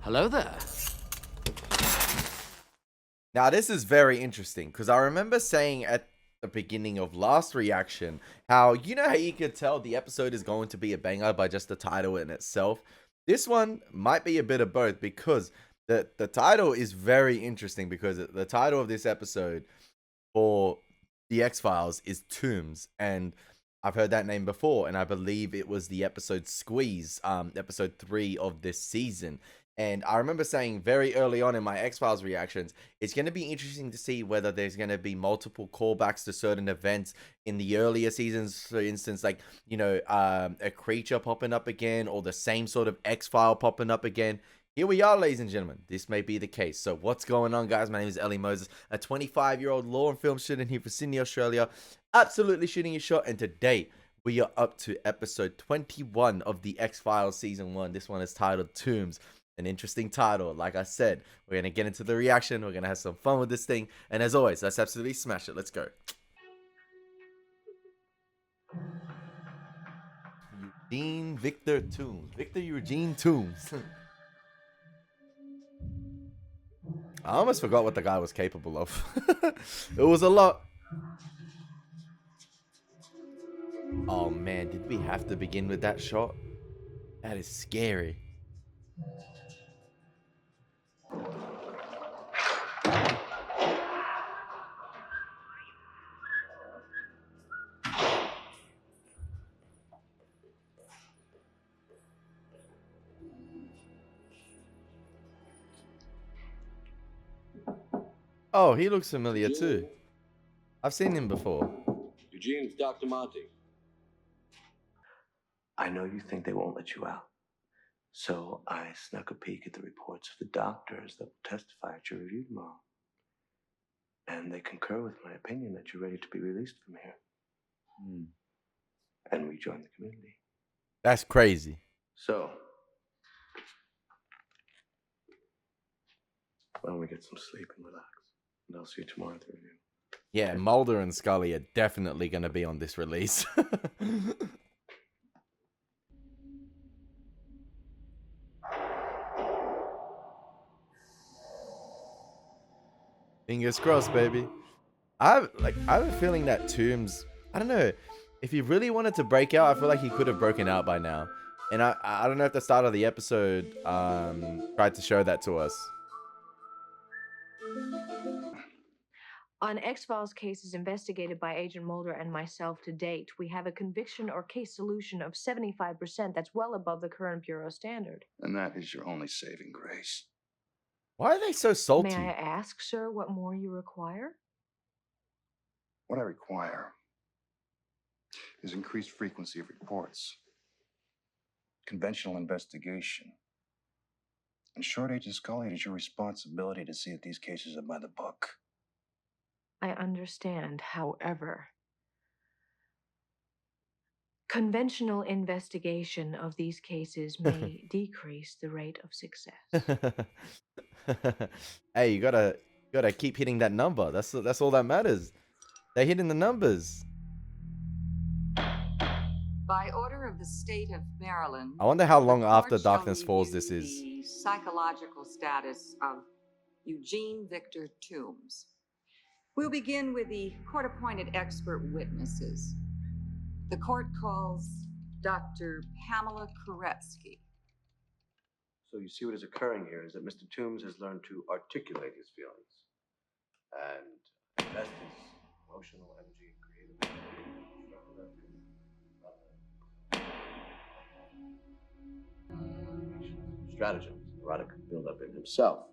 Hello there. Now, this is very interesting because I remember saying at the beginning of last reaction how how you could tell the episode is going to be a banger by just the title in itself. This one might be a bit of both because the title is very interesting because the title of this episode for the X-Files is Tombs, and I've heard that name before, and I believe it was the episode Squeeze, episode 3 of this season. And I remember saying very early on in my X-Files reactions, it's going to be interesting to see whether there's going to be multiple callbacks to certain events in the earlier seasons. For instance, like, a creature popping up again, or the same sort of X-File popping up again. Here we are, ladies and gentlemen. This may be the case. So what's going on, guys? My name is Elie Moses, a 25-year-old law and film student here for Sydney, Australia. Absolutely shooting a shot. And today, we are up to episode 21 of the X-Files Season 1. This one is titled Tombs. An interesting title. Like I said, we're going to get into the reaction. We're going to have some fun with this thing. And as always, let's absolutely smash it. Let's go. Eugene Victor Toombs. Victor Eugene Toombs. I almost forgot what the guy was capable of. It was a lot. Oh man, did we have to begin with that shot? That is scary. Oh, he looks familiar too. I've seen him before. Eugene's Dr. Monty. I know you think they won't let you out. So I snuck a peek at the reports of the doctors that will testify at your review tomorrow. And they concur with my opinion that you're ready to be released from here. And rejoin the community. That's crazy. So, why don't we get some sleep and relax? And I'll see you tomorrow at the review. Yeah, Mulder and Scully are definitely going to be on this release. Fingers crossed, baby. I have a feeling that Toombs, I don't know, if he really wanted to break out, I feel like he could have broken out by now. And I don't know if the start of the episode tried to show that to us. On X-Files cases investigated by Agent Mulder and myself to date, we have a conviction or case solution of 75%. That's well above the current Bureau standard. And that is your only saving grace. Why are they so salty? May I ask, sir, what more you require? What I require is increased frequency of reports, conventional investigation. In short, Agent Scully, it is your responsibility to see that these cases are by the book. I understand, however. Conventional investigation of these cases may decrease the rate of success. Hey, you gotta keep hitting that number. That's all that matters. They're hitting the numbers. By order of the state of Maryland, I wonder how long the after court shall Darkness Falls this review is. the psychological status of Eugene Victor Toombs. We'll begin with the court-appointed expert witnesses. The court calls Dr. Pamela Koretsky. So you see what is occurring here is that Mr. Toombs has learned to articulate his feelings and invest his emotional energy and creative stratagems, erotic build-up in himself.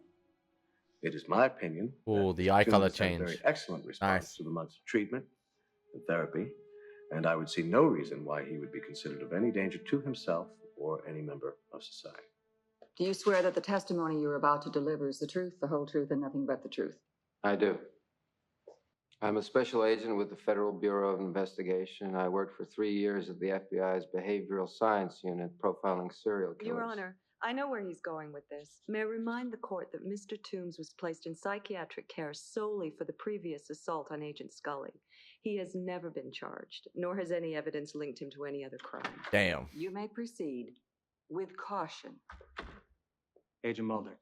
It is my opinion. Oh, that the eye Toombs color had a change. Very excellent response Nice. to the months of treatment and therapy, and I would see no reason why he would be considered of any danger to himself or any member of society. Do you swear that the testimony you're about to deliver is the truth, the whole truth, and nothing but the truth? I do. I'm a special agent with the Federal Bureau of Investigation. I worked for 3 years at the FBI's Behavioral Science Unit, profiling serial killers. Your Honor, I know where he's going with this. May I remind the court that Mr. Toombs was placed in psychiatric care solely for the previous assault on Agent Scully. He has never been charged, nor has any evidence linked him to any other crime. Damn. You may proceed with caution. Agent Mulder,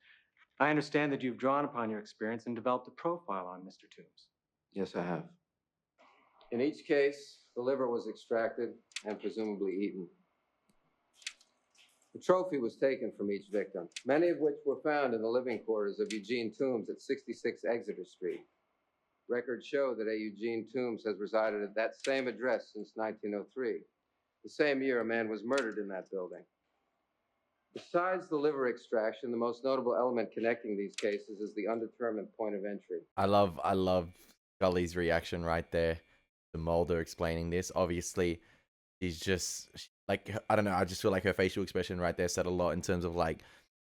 I understand that you've drawn upon your experience and developed a profile on Mr. Toombs. Yes, I have. In each case, the liver was extracted and presumably eaten. The trophy was taken from each victim, many of which were found in the living quarters of Eugene Toombs at 66 Exeter Street. Records show that a Eugene Toombs has resided at that same address since 1903, the same year a man was murdered in that building. Besides the liver extraction, the most notable element connecting these cases is the undetermined point of entry. I love Scully's reaction right there to Mulder explaining this. Obviously, she's just like, I don't know, I just feel like her facial expression right there said a lot in terms of like,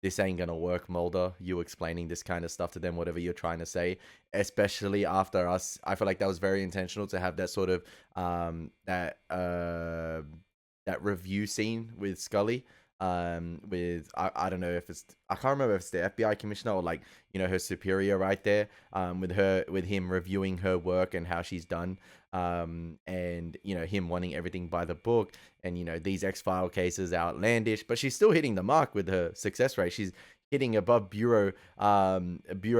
this ain't gonna work, Mulder. You explaining this kind of stuff to them, whatever you're trying to say, especially after us. I feel like that was very intentional to have that sort of that review scene with Scully. With I don't know if it's, I can't remember if it's the FBI commissioner or like, you know, her superior right there, with him reviewing her work and how she's done, and you know, him wanting everything by the book, and you know, these X-File cases are outlandish, but she's still hitting the mark with her success rate. She's hitting above bureau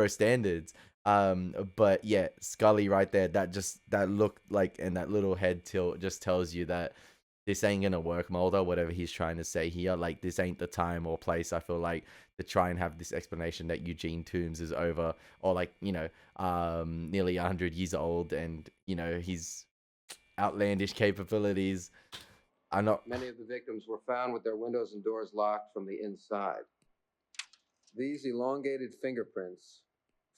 standards. But yeah, Scully right there, that look like, and that little head tilt just tells you that this ain't gonna work, Mulder, whatever he's trying to say here. Like, this ain't the time or place, I feel like, to try and have this explanation that Eugene Toombs is over, or like, you know, nearly 100 years old, and you know, his outlandish capabilities are not. Many of the victims were found with their windows and doors locked from the inside. These elongated fingerprints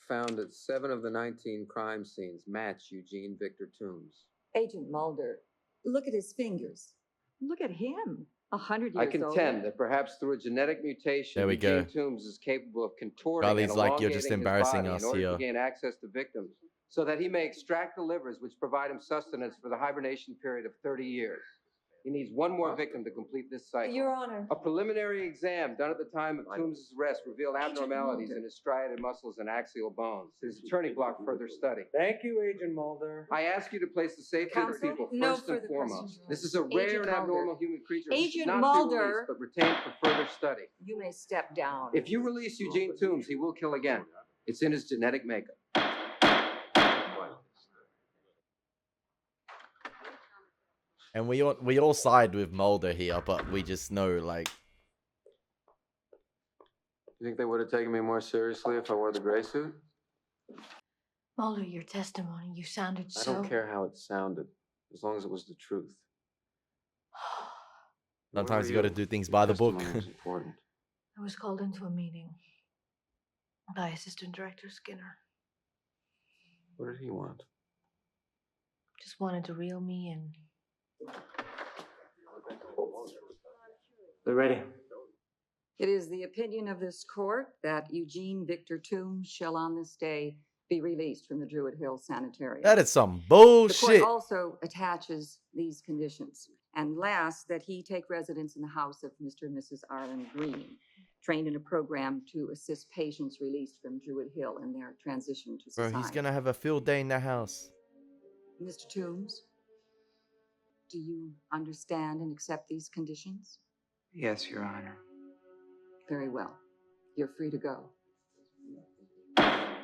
found at 7 of the 19 crime scenes match Eugene Victor Toombs. Agent Mulder, look at his fingers. Look at him. 100 years I contend old. that perhaps through a genetic mutation, There we Eugene go. Toombs is capable of contorting Scully's and like, you're just elongating his embarrassing body us in order here. to gain access to victims, so that he may extract the livers which provide him sustenance for the hibernation period of 30 years. He needs one more victim to complete this cycle. Your Honor. A preliminary exam done at the time of Toombs' arrest revealed abnormalities in his striated muscles and axial bones. His attorney blocked further study. Thank you, Agent Mulder. I ask you to place the safety of the Counsel, people no first and further foremost. questions. This is a Agent rare and Mulder. abnormal human creature who Agent should not be Mulder. released, but retained for further study. You may step down. If you release Eugene Toombs, he will kill again. It's in his genetic makeup. And we all side with Mulder here, but we just know, like, You think they would have taken me more seriously if I wore the gray suit? Mulder, your testimony, you sounded I so... don't care how it sounded, as long as it was the truth. sometimes you Where got were to do things by the book. Testimony was important. I was called into a meeting by Assistant Director Skinner. What did he want? Just wanted to reel me in. They're ready. It is the opinion of this court that Eugene Victor Toombs shall on this day be released from the Druid Hill Sanitarium. That is some The bullshit. court also attaches these conditions. And last, that he take residence in the house of Mr. and Mrs. Arlen Green, trained in a program to assist patients released from Druid Hill in their transition to Bro, society. he's gonna have a field day in the house. Mr. Toombs, do you understand and accept these conditions? Yes, Your Honor. Very well. You're free to go.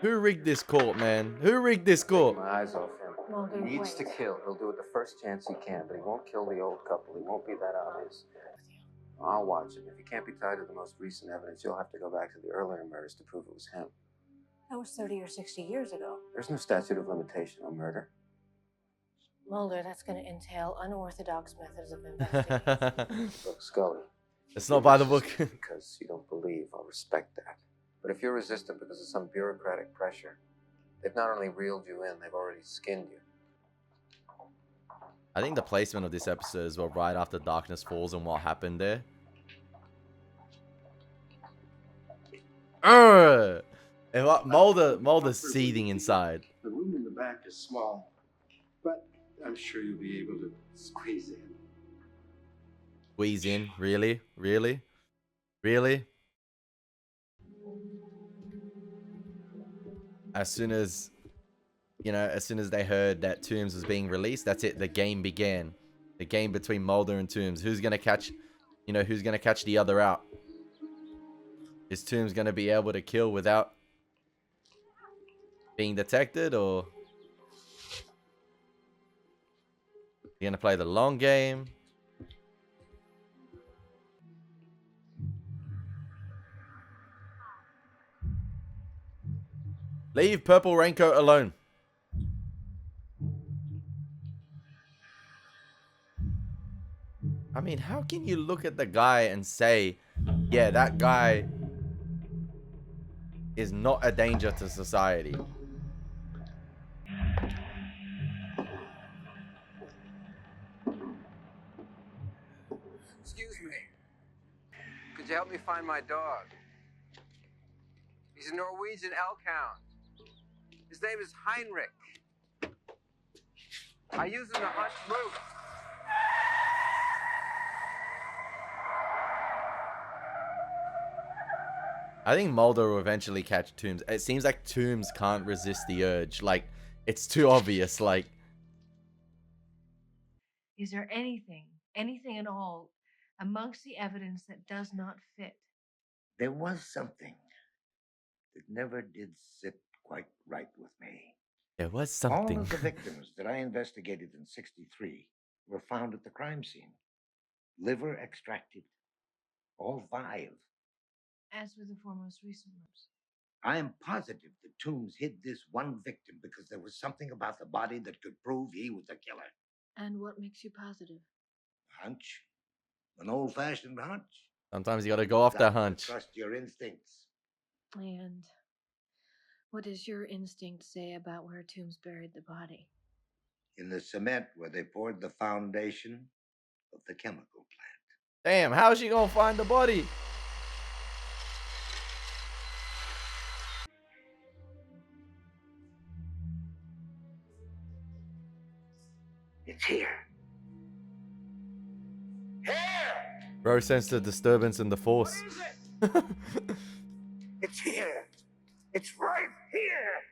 Who rigged this court, man? Who rigged this court? Take my eyes off him. Mulder, He needs to wait. kill. He'll do it the first chance he can, but he won't kill the old couple. He won't be that obvious. I'll watch him. If he can't be tied to the most recent evidence, you'll have to go back to the earlier murders to prove it was him. That was 30 or 60 years ago. There's no statute of limitation on murder. Mulder, that's going to entail unorthodox methods of investigation. Look, Scully. It's not by the you're book. resistant because you don't believe, I'll respect that. But if you're resistant because of some bureaucratic pressure, they've not only reeled you in, they've already skinned you. I think the placement of this episode is well right after Darkness Falls and what happened there. Mulder's seething inside. The room in the back is small, but I'm sure you'll be able to squeeze in. Squeeze in? Really? Really? Really? As soon as, you know, as soon as they heard that Toombs was being released, that's it. The game began. The game between Mulder and Toombs. Who's gonna catch, you know, who's gonna catch the other out? Is Tooms gonna be able to kill without being detected, or you gonna play the long game? Leave Purple Raincoat alone. I mean, how can you look at the guy and say, yeah, that guy is not a danger to society? Excuse me. Could you help me find my dog? He's a Norwegian elk hound. His name is Heinrich. I use him to hunt moose. I think Mulder will eventually catch Tooms. It seems like Tooms can't resist the urge. Like, it's too obvious. Like, Is there anything at all, amongst the evidence that does not fit? There was something that never did sit quite right with me. there was All something. of the victims that I investigated in '63 were found at the crime scene. Liver extracted, all 5. As with the 4 most recent ones. I am positive that Toombs hid this one victim because there was something about the body that could prove he was the killer. And what makes you positive? Hunch. An old-fashioned hunch. Sometimes you gotta go off that hunch. Trust your instincts. And what does your instinct say about where Toombs buried the body? In the cement where they poured the foundation of the chemical plant. Damn, how is she gonna find the body? It's here. Here! Bro sensed a disturbance in the force. It's here. It's right here.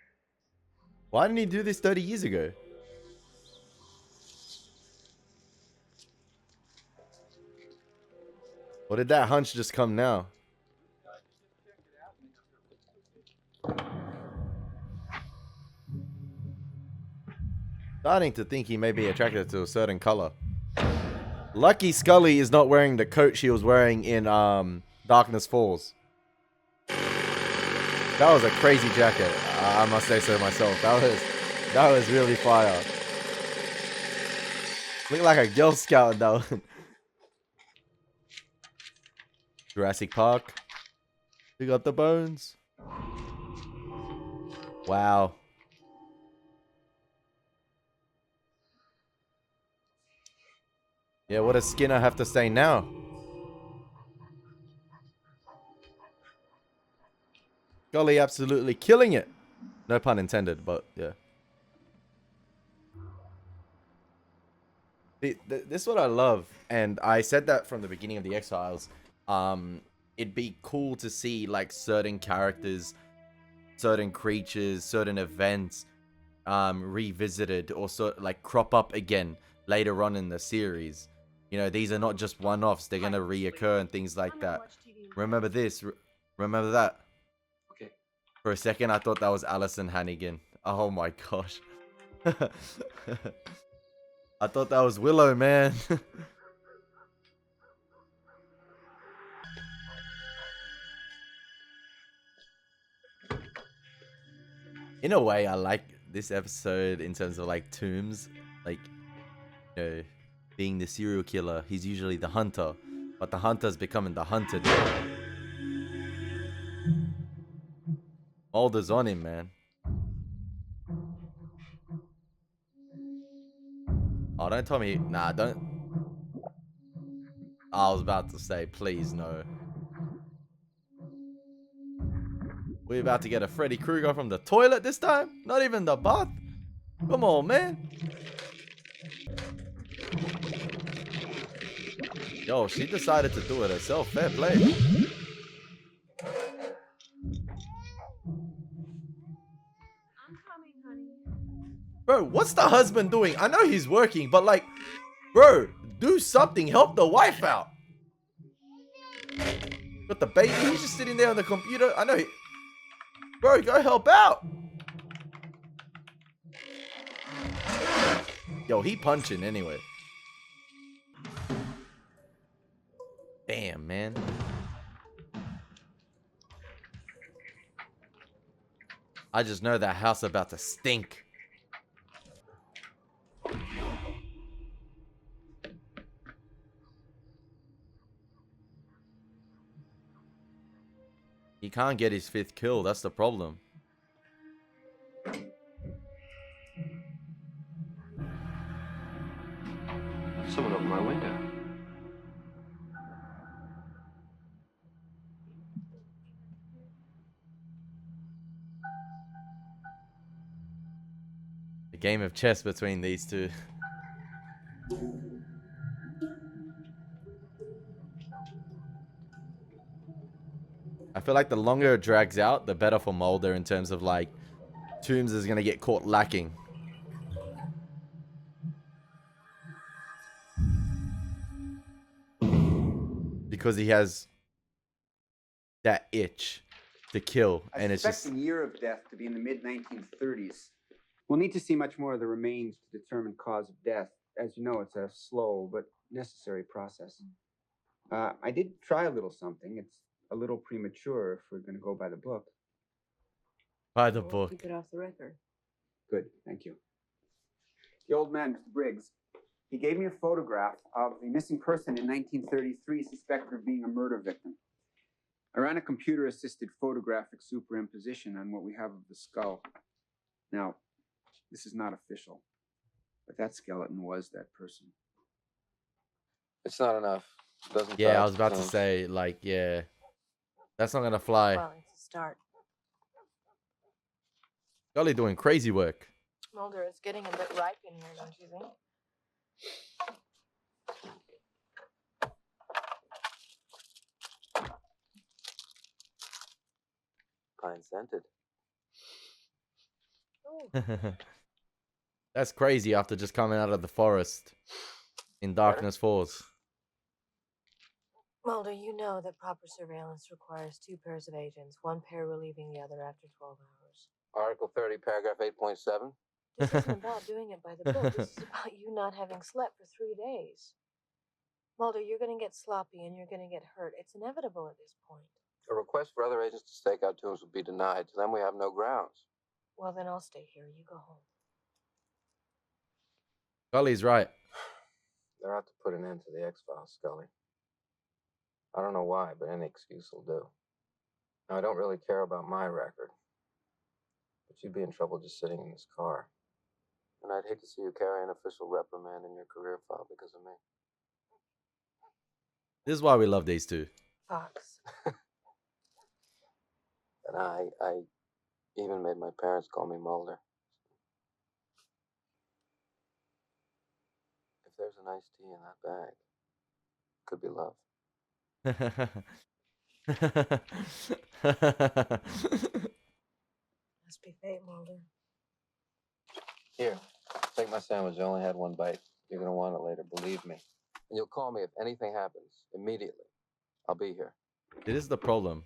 Why didn't he do this 30 years ago? Or did that hunch just come now? Starting to think he may be attracted to a certain color. Lucky Scully is not wearing the coat she was wearing in Darkness Falls. That was a crazy jacket. I must say so myself. That was really fire. Looked like a Girl Scout though. Jurassic Park. We got the bones. Wow. Yeah, what does Skinner have to say now? Golly, absolutely killing it. No pun intended, but yeah. This is what I love, and I said that from the beginning of the X-Files. It'd be cool to see like certain characters, certain creatures, certain events revisited or like crop up again later on in the series. You know, these are not just one-offs. They're gonna reoccur and things like that. Remember this. Remember that. Okay. For a second, I thought that was Allison Hannigan. Oh my gosh. I thought that was Willow, man. In a way, I like this episode in terms of like Toombs, like, you know, being the serial killer. He's usually the hunter, but the hunter's becoming the hunted. Mulder's on him, man. Oh, don't tell me. Nah, don't. I was about to say, please, no. We're about to get a Freddy Krueger from the toilet this time? Not even the bath? Come on, man. Yo, she decided to do it herself. Fair play. I'm coming, honey. Bro, what's the husband doing? I know he's working, but like, bro, do something. Help the wife out. Got the baby. He's just sitting there on the computer. I know. Bro, go help out. Yo, he punching anyway. Damn, man. I just know that house about to stink. He can't get his 5th kill. That's the problem. Someone opened my window. A game of chess between these two. I feel like the longer it drags out, the better for Mulder in terms of like, Tooms is going to get caught lacking. Because he has that itch to kill. And it's just... I suspect the year of death to be in the mid-1930s. We'll need to see much more of the remains to determine cause of death. As you know, it's a slow but necessary process. I did try a little something. It's a little premature if we're going to go by the book. By the We'll book. keep it off the record. Good, thank you. The old man, Mr. Briggs, he gave me a photograph of the missing person in 1933 suspected of being a murder victim. I ran a computer-assisted photographic superimposition on what we have of the skull. Now, this is not official, but that skeleton was that person. It's not enough. Doesn't Yeah, tie I it was about to Tooms. say, like, yeah. That's not going to fly. Well, it's a start. Scully doing crazy work. Mulder, it's getting a bit ripe in here, don't you think? Pine scented. Oh, That's crazy after just coming out of the forest in Darkness Falls. Mulder, you know that proper surveillance requires 2 pairs of agents, one pair relieving the other after 12 hours. Article 30, paragraph 8.7. This isn't about doing it by the book. This is about you not having slept for 3 days. Mulder, you're going to get sloppy and you're going to get hurt. It's inevitable at this point. A request for other agents to stake out Tooms would be denied. To them, we have no grounds. Well, then I'll stay here. You go home. Scully's right. They're out to put an end to the X-Files, Scully. I don't know why, but any excuse will do. Now, I don't really care about my record, but you'd be in trouble just sitting in this car. And I'd hate to see you carry an official reprimand in your career file because of me. This is why we love these two. Fox. And I even made my parents call me Mulder. If there's an iced tea in that bag, it could be love. Must be fate, Mulder. Here, take my sandwich. I only had one bite. You're going to want it later, believe me. And you'll call me if anything happens, immediately. I'll be here. It is the problem.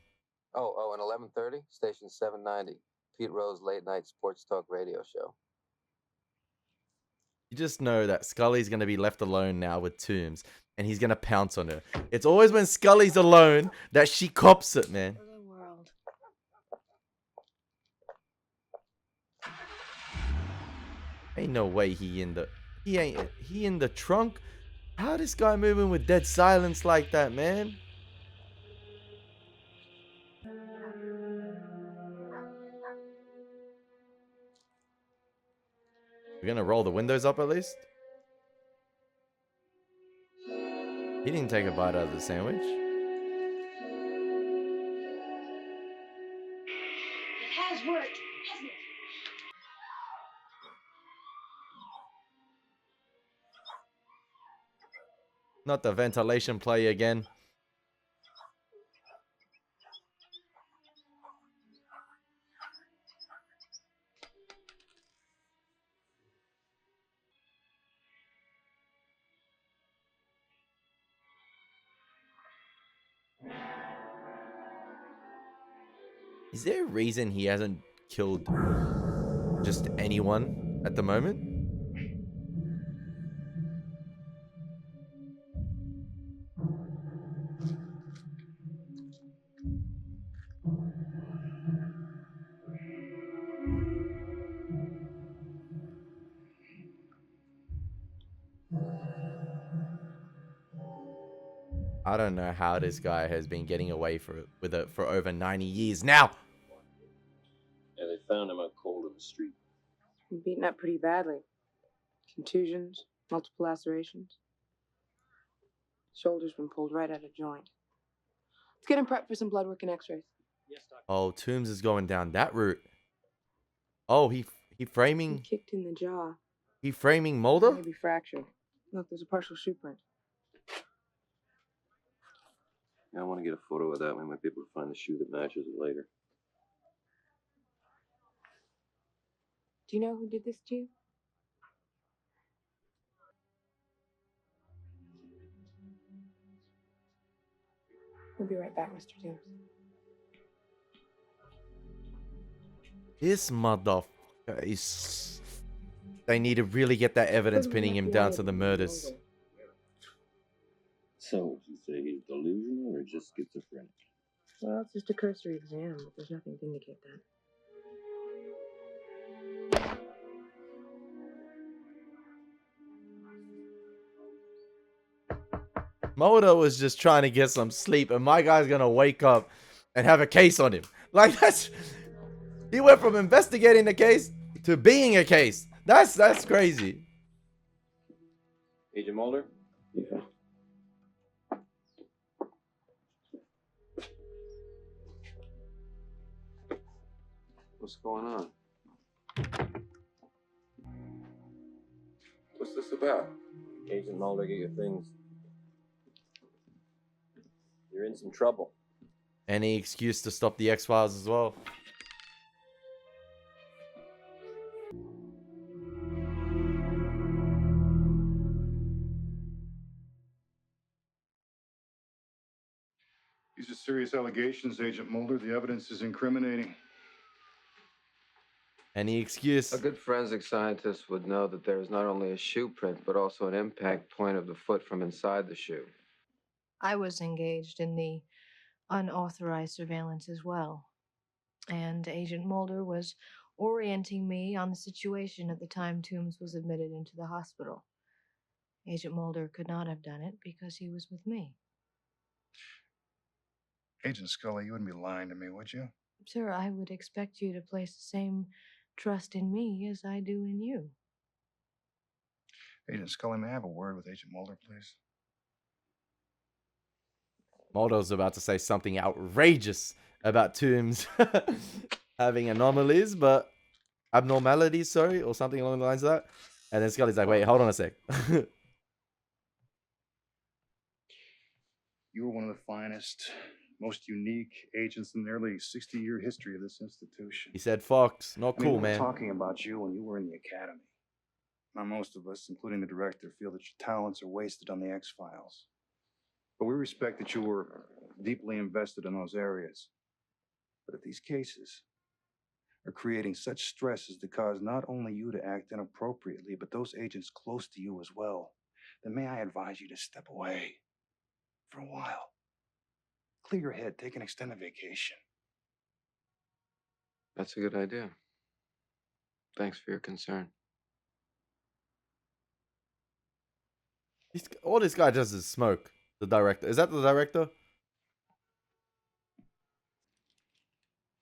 Oh, and 11:30, station 790, Pete Rose late night sports talk radio show. You just know that Scully's going to be left alone now with Tooms, and he's going to pounce on her. It's always when Scully's alone that she cops it, man. For the world. Ain't no way he in the trunk. How this guy moving with dead silence like that, man? We're gonna roll the windows up at least. He didn't take a bite out of the sandwich. It has worked, hasn't it? Not the ventilation play again. Is there a reason he hasn't killed just anyone at the moment? I don't know how this guy has been getting away with it for over 90 years now. Yeah, they found him out cold in the street. Beaten up pretty badly. Contusions, multiple lacerations. Shoulder's been pulled right out of joint. Let's get him prepped for some blood work and x-rays. Yes, Doctor. Oh, Tooms is going down that route. Oh, he framing. He kicked in the jaw. He framing Mulder? Maybe fractured. Look, there's a partial shoe print. Yeah, I want to get a photo of that. We might be able to find the shoe that matches it later. Do you know who did this to you? We'll be right back, Mr. Tooms. This motherfucker is... They need to really get that evidence pinning him down to the murders. So, would you say he's delusional or just schizophrenic? Well, it's just a cursory exam, but there's nothing to indicate that. Mulder was just trying to get some sleep, and my guy's gonna wake up and have a case on him. Like, that's... He went from investigating the case to being a case. That's crazy. Agent Mulder? Yeah. What's going on? What's this about? Agent Mulder, get your things. You're in some trouble. Any excuse to stop the X-Files as well. These are serious allegations, Agent Mulder. The evidence is incriminating. Any excuse. A good forensic scientist would know that there is not only a shoe print, but also an impact point of the foot from inside the shoe. I was engaged in the unauthorized surveillance as well. And Agent Mulder was orienting me on the situation at the time Toombs was admitted into the hospital. Agent Mulder could not have done it because he was with me. Agent Scully, you wouldn't be lying to me, would you? Sir, I would expect you to place the same trust in me as I do in you. Agent Scully, may I have a word with Agent Mulder, please? Mulder's about to say something outrageous about Toombs having anomalies, but abnormalities, sorry, or something along the lines of that. And then Scully's like, wait, hold on a sec. You were one of the finest, most unique agents in the early 60-year history of this institution. He said, Fox, not cool, we were man. talking about you when you were in the academy. Now, most of us, including the director, feel that your talents are wasted on the X-Files. But we respect that you were deeply invested in those areas. But if these cases are creating such stress as to cause not only you to act inappropriately, but those agents close to you as well, then may I advise you to step away for a while. Clear your head, take an extended vacation. That's a good idea. Thanks for your concern. All this guy does is smoke. The director. Is that the director?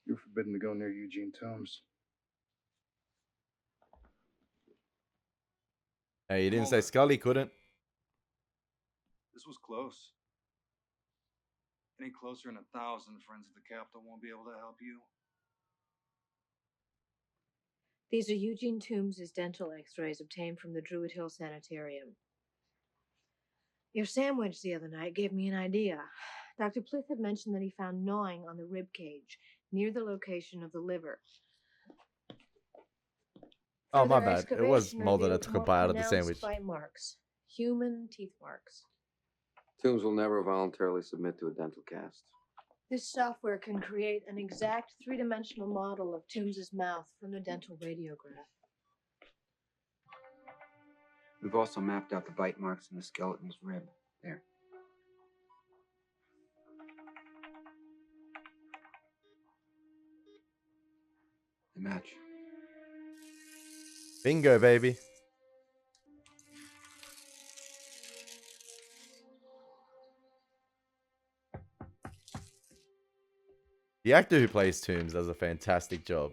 You're forbidden to go near Eugene Toombs. Hey, you didn't say Scully couldn't. This was close. Any closer than 1,000 friends of the Capitol won't be able to help you. These are Eugene Toombs' dental x-rays obtained from the Druid Hill Sanitarium. Your sandwich the other night gave me an idea. Dr. Plith had mentioned that he found gnawing on the rib cage near the location of the liver. Oh, my Further bad. It was excavation Mulder that revealed took a more bite out of the pronounced sandwich. bite marks. Human teeth marks. Toombs will never voluntarily submit to a dental cast. This software can create an exact three-dimensional model of Toombs's mouth from the dental radiograph. We've also mapped out the bite marks in the skeleton's rib. There. They match. Bingo, baby. The actor who plays Toombs does a fantastic job.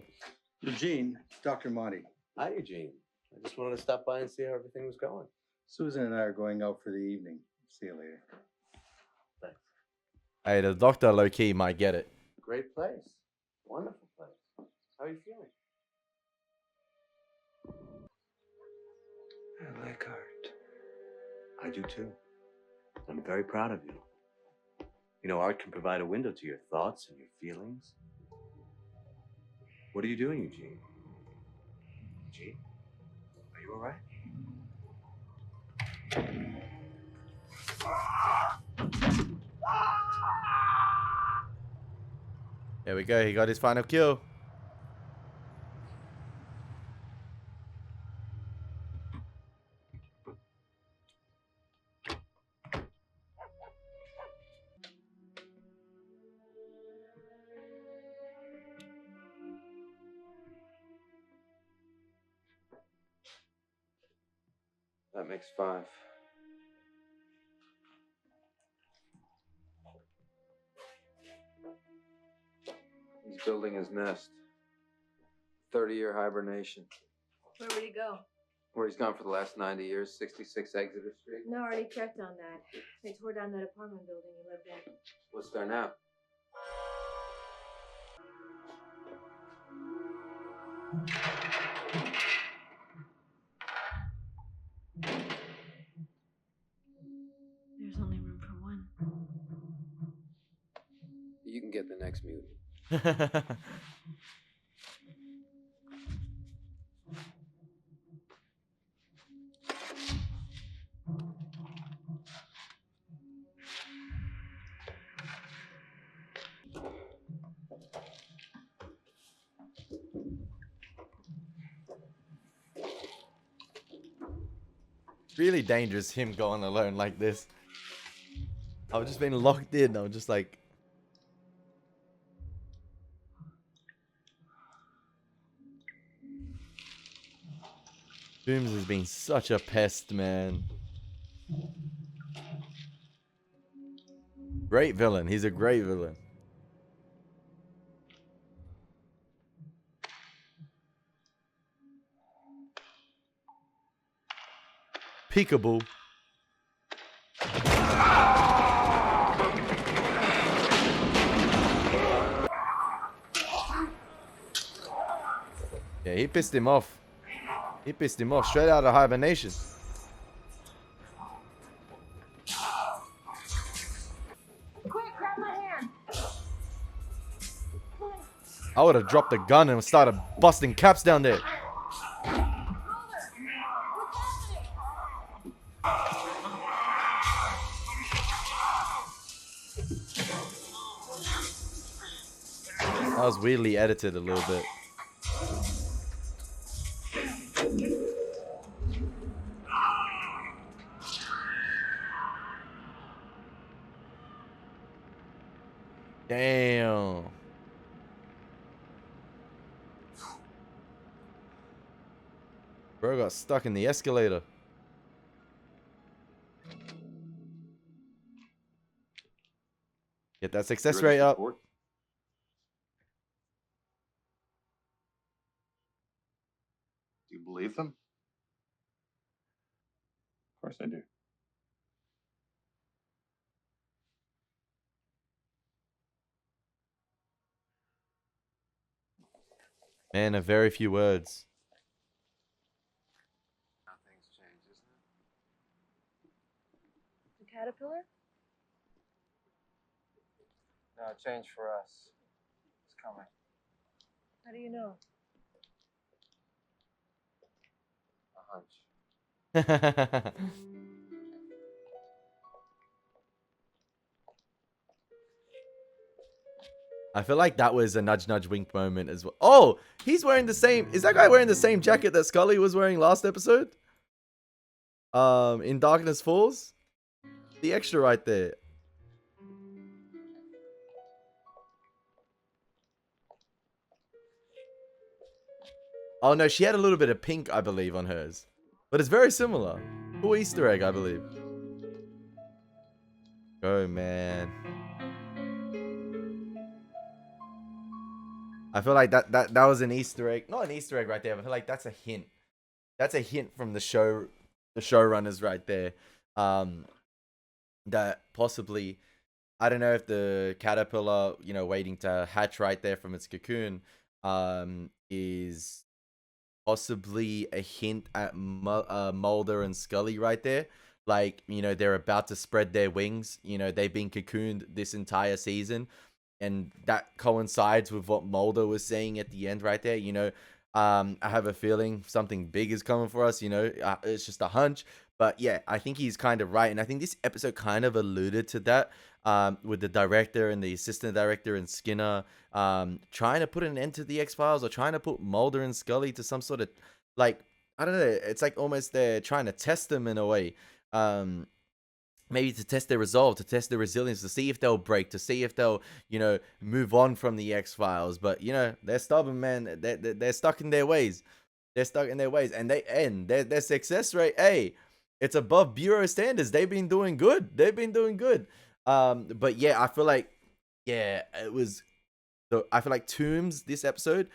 Eugene, Dr. Monty. Hi, Eugene. I just wanted to stop by and see how everything was going. Susan and I are going out for the evening. See you later. Thanks. Hey, the doctor low-key might get it. Great place. Wonderful place. How are you feeling? I like art. I do too. I'm very proud of you. You know, art can provide a window to your thoughts and your feelings. What are you doing, Eugene? Eugene? Are you all right? There we go. He got his final kill. That makes 5. He's building his nest. 30-year hibernation. Where would he go? Where he's gone for the last 90 years, 66 Exeter Street. No, I already checked on that. They tore down that apartment building he lived in. What's there now? There's only room for one. You can get the next mutant. Really dangerous him going alone like this. I've just been locked in. I'm just like... Toombs has been such a pest, man. Great villain. He's a great villain. Peekaboo. Yeah, he pissed him off. He pissed him off straight out of hibernation. Quick, grab my hand. I would have dropped the gun and started busting caps down there. That was weirdly edited a little bit. Damn. Bro got stuck in the escalator. Get that success rate up. Report? Do you believe them? Of course I do. Man of very few words. Nothing's changed, isn't it? The caterpillar? No, change for us. It's coming. How do you know? A hunch. I feel like that was a nudge nudge wink moment as well. Oh, he's wearing the same. Is that guy wearing the same jacket that Scully was wearing last episode? In Darkness Falls? The extra right there. Oh no, she had a little bit of pink, I believe, on hers. But it's very similar. Cool Easter egg, I believe. Go, man. I feel like that was an Easter egg. Not an Easter egg right there, but I feel like that's a hint. That's a hint from the showrunners right there. That possibly, I don't know if the caterpillar, waiting to hatch right there from its cocoon, is possibly a hint at Mulder and Scully right there. Like, they're about to spread their wings. They've been cocooned this entire season. And that coincides with what Mulder was saying at the end right there. I have a feeling something big is coming for us. It's just a hunch. But yeah, I think he's kind of right. And I think this episode kind of alluded to that, with the director and the assistant director and Skinner trying to put an end to the X-Files, or trying to put Mulder and Scully to some sort of, like, I don't know. It's like almost they're trying to test them in a way. Maybe to test their resolve, to test their resilience, to see if they'll break, to see if they'll, move on from the X-Files. But, they're stubborn, man. They're stuck in their ways. They're stuck in their ways. And their success rate, hey, it's above Bureau standards. They've been doing good. But yeah, I feel like, it was, I feel like Tooms, this episode,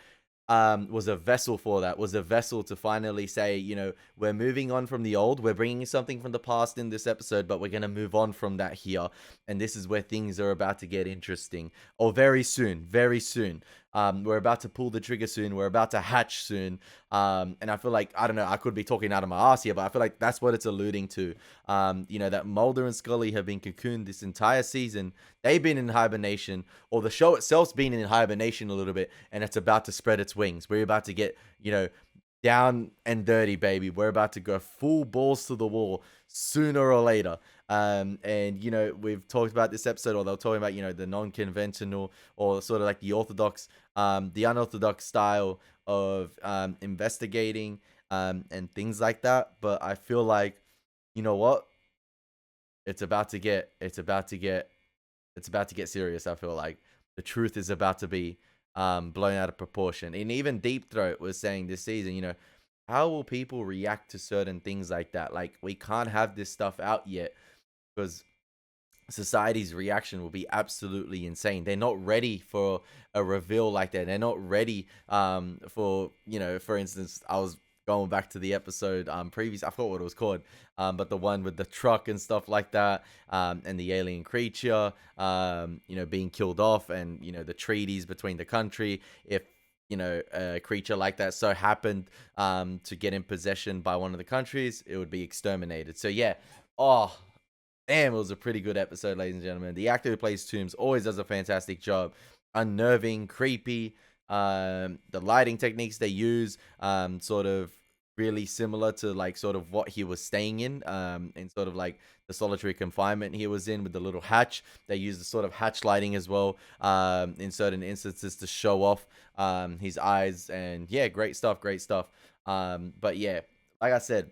was a vessel for that, was a vessel to finally say, we're moving on from the old, we're bringing something from the past in this episode, but we're going to move on from that here. And this is where things are about to get interesting, or very soon. We're about to pull the trigger soon. We're about to hatch soon. And I feel like, I don't know, I could be talking out of my ass here, but I feel like that's what it's alluding to. That Mulder and Scully have been cocooned this entire season. They've been in hibernation, or the show itself's been in hibernation a little bit, and it's about to spread its wings. We're about to get, down and dirty, baby. We're about to go full balls to the wall sooner or later. And, we've talked about this episode, or they're talking about, the non-conventional, or sort of like the the unorthodox style of investigating and things like that. But I feel like, you know what? It's about to get serious. I feel like the truth is about to be blown out of proportion. And even Deep Throat was saying this season, how will people react to certain things like that? Like, we can't have this stuff out yet because society's reaction will be absolutely insane. They're not ready for a reveal like that. They're not ready for, for instance, I was going back to the episode previous, I forgot what it was called, but the one with the truck and stuff like that, and the alien creature being killed off, and the treaties between the country. If a creature like that so happened to get in possession by one of the countries, it would be exterminated. So yeah, damn, it was a pretty good episode, ladies and gentlemen. The actor who plays Tooms always does a fantastic job. Unnerving, creepy. The lighting techniques they use, sort of really similar to like sort of what he was staying in sort of like the solitary confinement he was in with the little hatch. They use the sort of hatch lighting as well in certain instances to show off his eyes. And yeah, great stuff. But yeah, like I said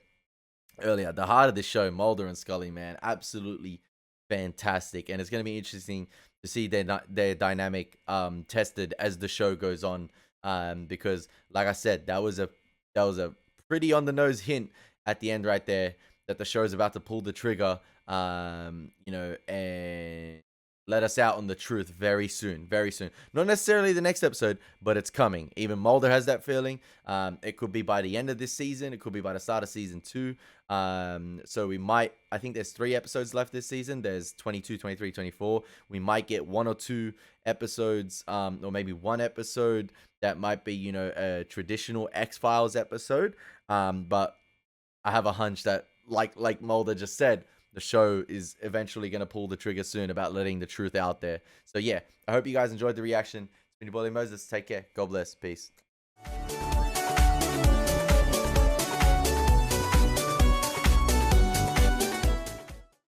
earlier, the heart of the show, Mulder and Scully, man, absolutely fantastic. And it's going to be interesting to see their dynamic tested as the show goes on, because like I said, that was a pretty on the nose hint at the end right there that the show is about to pull the trigger, and let us out on the truth very soon. Not necessarily the next episode, but it's coming. Even Mulder has that feeling. It could be by the end of this season. It could be by the start of season 2. So we might, I think there's 3 episodes left this season. There's 22, 23, 24. We might get 1 or 2 episodes, or maybe 1 episode that might be, a traditional X-Files episode. But I have a hunch that, like Mulder just said, the show is eventually going to pull the trigger soon about letting the truth out there. So yeah, I hope you guys enjoyed the reaction. It's been your boy Elie Moses. Take care. God bless. Peace.